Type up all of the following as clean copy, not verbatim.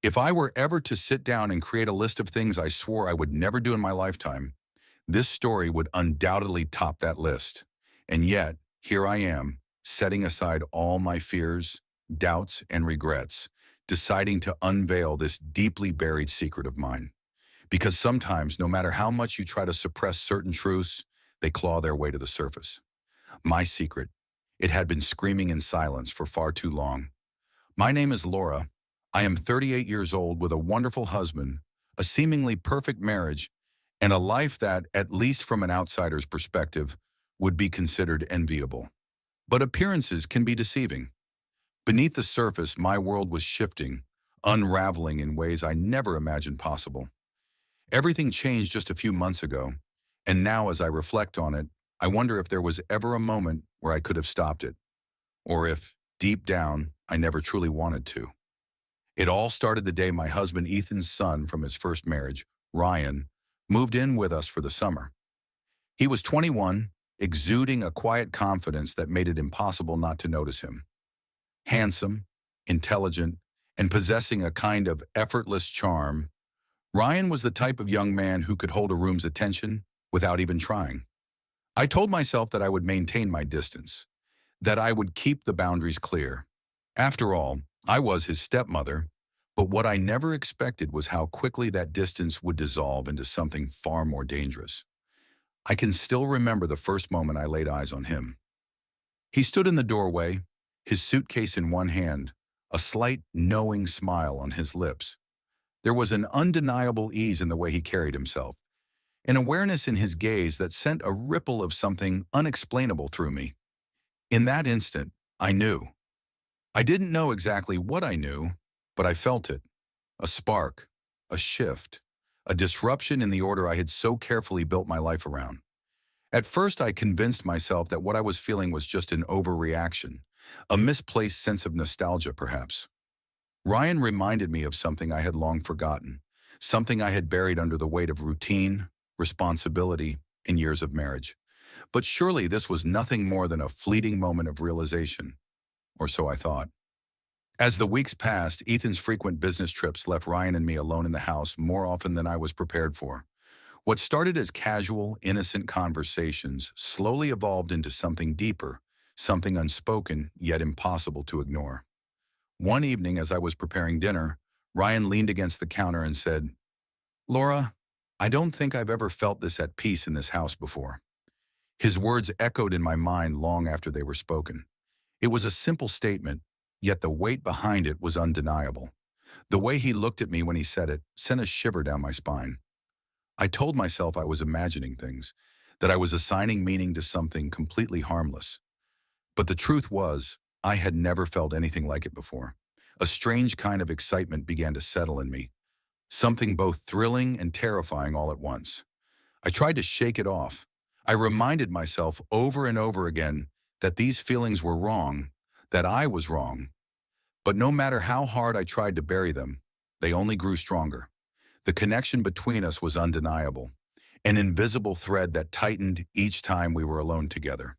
If I were ever to sit down and create a list of things I swore I would never do in my lifetime, this story would undoubtedly top that list. And yet, here I am, setting aside all my fears, doubts, and regrets, deciding to unveil this deeply buried secret of mine. Because sometimes, no matter how much you try to suppress certain truths, they claw their way to the surface. My secret. It had been screaming in silence for far too long. My name is Laura. I am 38 years old with a wonderful husband, a seemingly perfect marriage, and a life that, at least from an outsider's perspective, would be considered enviable. But appearances can be deceiving. Beneath the surface, my world was shifting, unraveling in ways I never imagined possible. Everything changed just a few months ago, and now as I reflect on it, I wonder if there was ever a moment where I could have stopped it, or if, deep down, I never truly wanted to. It all started the day my husband Ethan's son from his first marriage, Ryan, moved in with us for the summer. He was 21, exuding a quiet confidence that made it impossible not to notice him. Handsome, intelligent, and possessing a kind of effortless charm, Ryan was the type of young man who could hold a room's attention without even trying. I told myself that I would maintain my distance, that I would keep the boundaries clear. After all, I was his stepmother, but what I never expected was how quickly that distance would dissolve into something far more dangerous. I can still remember the first moment I laid eyes on him. He stood in the doorway, his suitcase in one hand, a slight, knowing smile on his lips. There was an undeniable ease in the way he carried himself, an awareness in his gaze that sent a ripple of something unexplainable through me. In that instant, I knew. I didn't know exactly what I knew, but I felt it. A spark, a shift, a disruption in the order I had so carefully built my life around. At first, I convinced myself that what I was feeling was just an overreaction, a misplaced sense of nostalgia, perhaps. Ryan reminded me of something I had long forgotten, something I had buried under the weight of routine, responsibility, and years of marriage. But surely this was nothing more than a fleeting moment of realization, or so I thought. As the weeks passed, Ethan's frequent business trips left Ryan and me alone in the house more often than I was prepared for. What started as casual, innocent conversations slowly evolved into something deeper, something unspoken yet impossible to ignore. One evening, as I was preparing dinner, Ryan leaned against the counter and said, "Laura, I don't think I've ever felt this at peace in this house before." His words echoed in my mind long after they were spoken. It was a simple statement, yet the weight behind it was undeniable. The way he looked at me when he said it sent a shiver down my spine. I told myself I was imagining things, that I was assigning meaning to something completely harmless. But the truth was, I had never felt anything like it before. A strange kind of excitement began to settle in me, something both thrilling and terrifying all at once. I tried to shake it off. I reminded myself over and over again that these feelings were wrong, that I was wrong. But no matter how hard I tried to bury them, they only grew stronger. The connection between us was undeniable, an invisible thread that tightened each time we were alone together.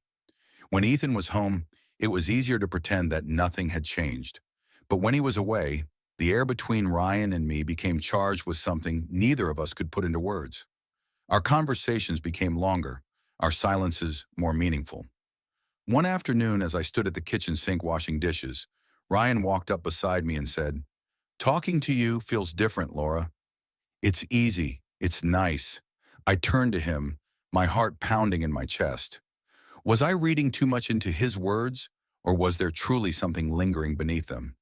When Ethan was home, it was easier to pretend that nothing had changed. But when he was away, the air between Ryan and me became charged with something neither of us could put into words. Our conversations became longer, our silences more meaningful. One afternoon, as I stood at the kitchen sink washing dishes, Ryan walked up beside me and said, "Talking to you feels different, Laura. It's easy. It's nice." I turned to him, my heart pounding in my chest. Was I reading too much into his words, or was there truly something lingering beneath them?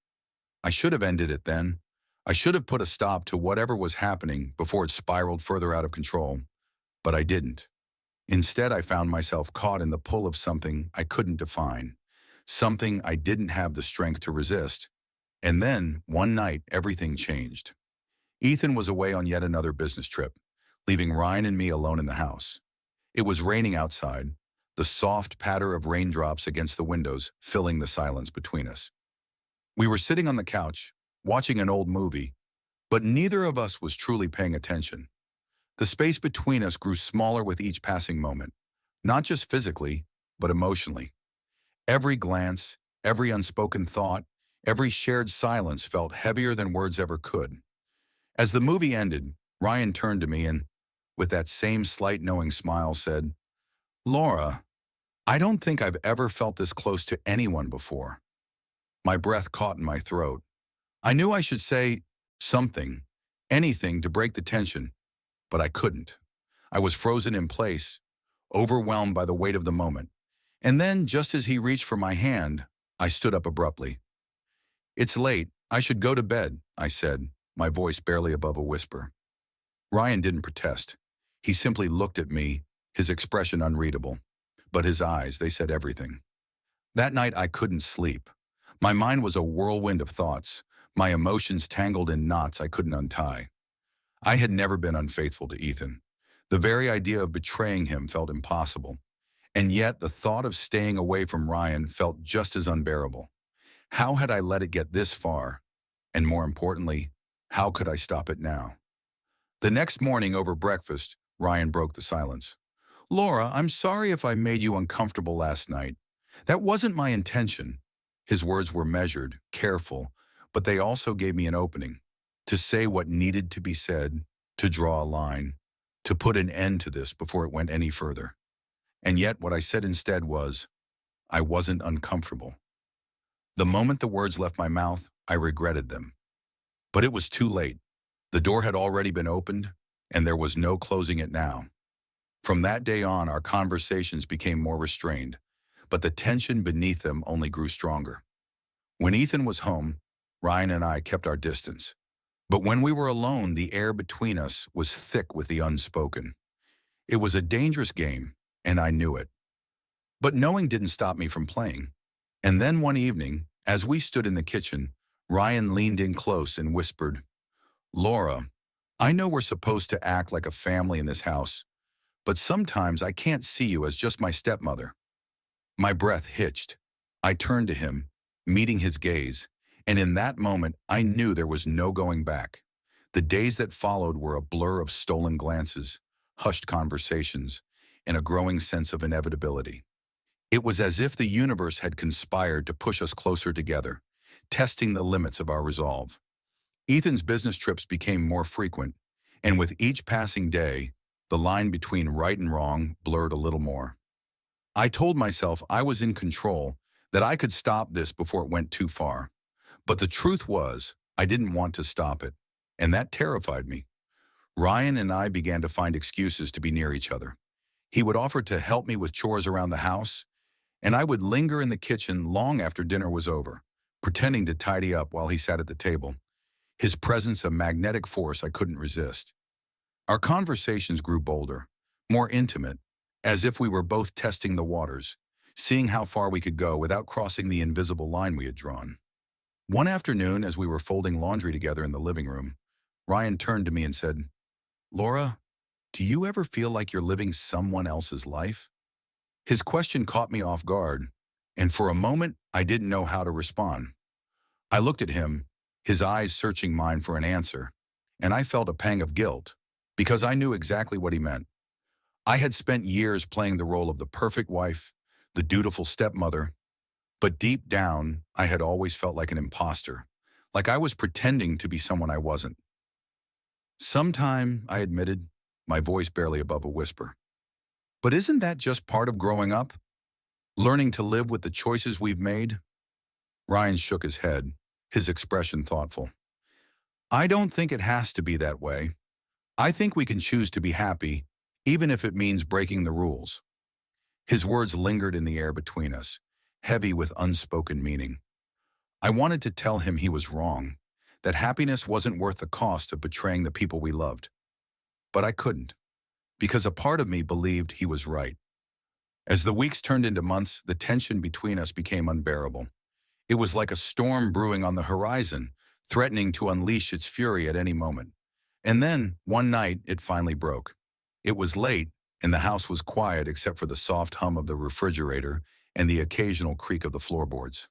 I should have ended it then. I should have put a stop to whatever was happening before it spiraled further out of control, but I didn't. Instead, I found myself caught in the pull of something I couldn't define, something I didn't have the strength to resist. And then, one night, everything changed. Ethan was away on yet another business trip, leaving Ryan and me alone in the house. It was raining outside, the soft patter of raindrops against the windows filling the silence between us. We were sitting on the couch, watching an old movie, but neither of us was truly paying attention. The space between us grew smaller with each passing moment, not just physically, but emotionally. Every glance, every unspoken thought, Every shared silence felt heavier than words ever could. As the movie ended, Ryan turned to me and, with that same slight knowing smile, said, "Laura, I don't think I've ever felt this close to anyone before." My breath caught in my throat. I knew I should say something, anything to break the tension, but I couldn't. I was frozen in place, overwhelmed by the weight of the moment. And then, just as he reached for my hand, I stood up abruptly. "It's late. I should go to bed," I said, my voice barely above a whisper. Ryan didn't protest. He simply looked at me, his expression unreadable. But his eyes, they said everything. That night I couldn't sleep. My mind was a whirlwind of thoughts, my emotions tangled in knots I couldn't untie. I had never been unfaithful to Ethan. The very idea of betraying him felt impossible. And yet the thought of staying away from Ryan felt just as unbearable. How had I let it get this far? And more importantly, how could I stop it now? The next morning over breakfast, Ryan broke the silence. "Laura, I'm sorry if I made you uncomfortable last night. That wasn't my intention." His words were measured, careful, but they also gave me an opening to say what needed to be said, to draw a line, to put an end to this before it went any further. And yet what I said instead was, I wasn't uncomfortable. The moment the words left my mouth, I regretted them. But it was too late. The door had already been opened, and there was no closing it now. From that day on, our conversations became more restrained, but the tension beneath them only grew stronger. When Ethan was home, Ryan and I kept our distance. But when we were alone, the air between us was thick with the unspoken. It was a dangerous game, and I knew it. But knowing didn't stop me from playing. And then one evening, as we stood in the kitchen, Ryan leaned in close and whispered, "Laura, I know we're supposed to act like a family in this house, but sometimes I can't see you as just my stepmother." My breath hitched. I turned to him, meeting his gaze, and in that moment I knew there was no going back. The days that followed were a blur of stolen glances, hushed conversations, and a growing sense of inevitability. It was as if the universe had conspired to push us closer together, testing the limits of our resolve. Ethan's business trips became more frequent, and with each passing day, the line between right and wrong blurred a little more. I told myself I was in control, that I could stop this before it went too far. But the truth was, I didn't want to stop it, and that terrified me. Ryan and I began to find excuses to be near each other. He would offer to help me with chores around the house, and I would linger in the kitchen long after dinner was over, pretending to tidy up while he sat at the table, his presence a magnetic force I couldn't resist. Our conversations grew bolder, more intimate, as if we were both testing the waters, seeing how far we could go without crossing the invisible line we had drawn. One afternoon, as we were folding laundry together in the living room, Ryan turned to me and said, "Laura, do you ever feel like you're living someone else's life?" His question caught me off guard, and for a moment, I didn't know how to respond. I looked at him, his eyes searching mine for an answer, and I felt a pang of guilt, because I knew exactly what he meant. I had spent years playing the role of the perfect wife, the dutiful stepmother, but deep down, I had always felt like an imposter, like I was pretending to be someone I wasn't. "Sometime," I admitted, my voice barely above a whisper. "But isn't that just part of growing up? Learning to live with the choices we've made?" Ryan shook his head, his expression thoughtful. "I don't think it has to be that way. I think we can choose to be happy, even if it means breaking the rules." His words lingered in the air between us, heavy with unspoken meaning. I wanted to tell him he was wrong, that happiness wasn't worth the cost of betraying the people we loved. But I couldn't, because a part of me believed he was right. As the weeks turned into months, the tension between us became unbearable. It was like a storm brewing on the horizon, threatening to unleash its fury at any moment. And then, one night, it finally broke. It was late, and the house was quiet except for the soft hum of the refrigerator and the occasional creak of the floorboards.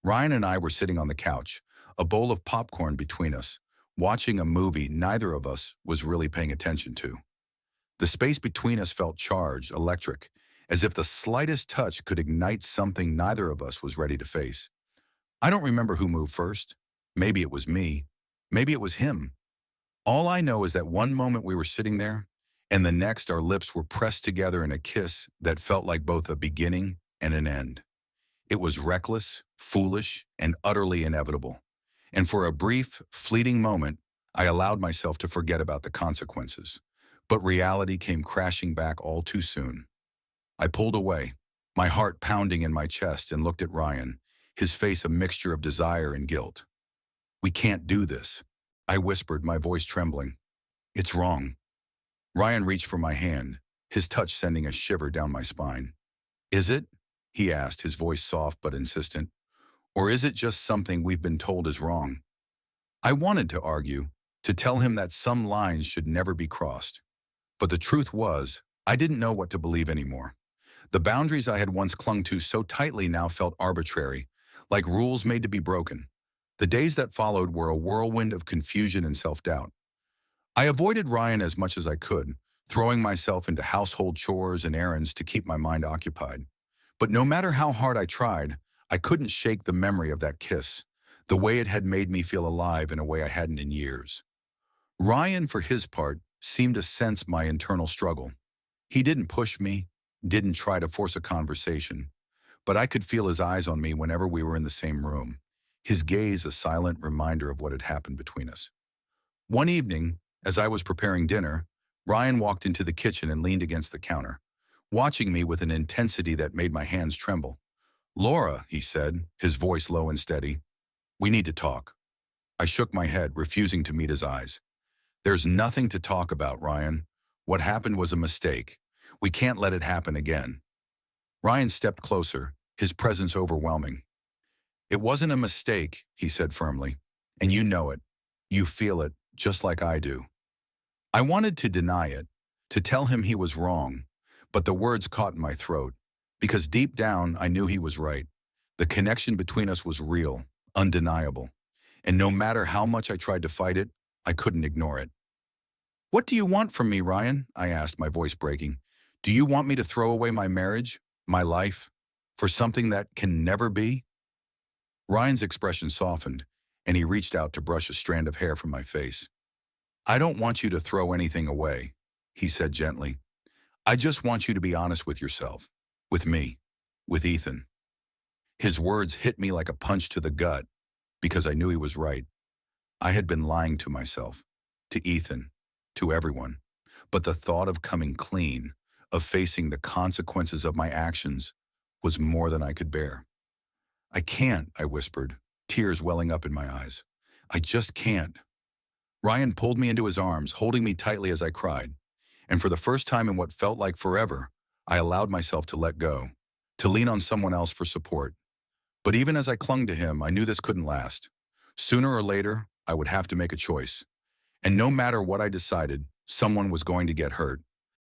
Ryan and I were sitting on the couch, a bowl of popcorn between us, watching a movie neither of us was really paying attention to. The space between us felt charged, electric, as if the slightest touch could ignite something neither of us was ready to face. I don't remember who moved first. Maybe it was me. Maybe it was him. All I know is that one moment we were sitting there, and the next our lips were pressed together in a kiss that felt like both a beginning and an end. It was reckless, foolish, and utterly inevitable. And for a brief, fleeting moment, I allowed myself to forget about the consequences. But reality came crashing back all too soon. I pulled away, my heart pounding in my chest, and looked at Ryan, his face a mixture of desire and guilt. "We can't do this," I whispered, my voice trembling. "It's wrong." Ryan reached for my hand, his touch sending a shiver down my spine. "Is it?" he asked, his voice soft but insistent. "Or is it just something we've been told is wrong?" I wanted to argue, to tell him that some lines should never be crossed. But the truth was, I didn't know what to believe anymore. The boundaries I had once clung to so tightly now felt arbitrary, like rules made to be broken. The days that followed were a whirlwind of confusion and self-doubt. I avoided Ryan as much as I could, throwing myself into household chores and errands to keep my mind occupied. But no matter how hard I tried, I couldn't shake the memory of that kiss, the way it had made me feel alive in a way I hadn't in years. Ryan, for his part, seemed to sense my internal struggle. He didn't push me, didn't try to force a conversation, but I could feel his eyes on me whenever we were in the same room, his gaze a silent reminder of what had happened between us. One evening, as I was preparing dinner, Ryan walked into the kitchen and leaned against the counter, watching me with an intensity that made my hands tremble. "Laura," he said, his voice low and steady, "we need to talk." I shook my head, refusing to meet his eyes. "There's nothing to talk about, Ryan. What happened was a mistake. We can't let it happen again." Ryan stepped closer, his presence overwhelming. "It wasn't a mistake," he said firmly, "and you know it. You feel it, just like I do." I wanted to deny it, to tell him he was wrong, but the words caught in my throat, because deep down I knew he was right. The connection between us was real, undeniable, and no matter how much I tried to fight it, I couldn't ignore it. "What do you want from me, Ryan?" I asked, my voice breaking. "Do you want me to throw away my marriage, my life, for something that can never be?" Ryan's expression softened, and he reached out to brush a strand of hair from my face. "I don't want you to throw anything away," he said gently. "I just want you to be honest with yourself, with me, with Ethan." His words hit me like a punch to the gut, because I knew he was right. I had been lying to myself, to Ethan, to everyone. But the thought of coming clean, of facing the consequences of my actions, was more than I could bear. "I can't," I whispered, tears welling up in my eyes. "I just can't." Ryan pulled me into his arms, holding me tightly as I cried. And for the first time in what felt like forever, I allowed myself to let go, to lean on someone else for support. But even as I clung to him, I knew this couldn't last. Sooner or later, I would have to make a choice. And no matter what I decided, someone was going to get hurt.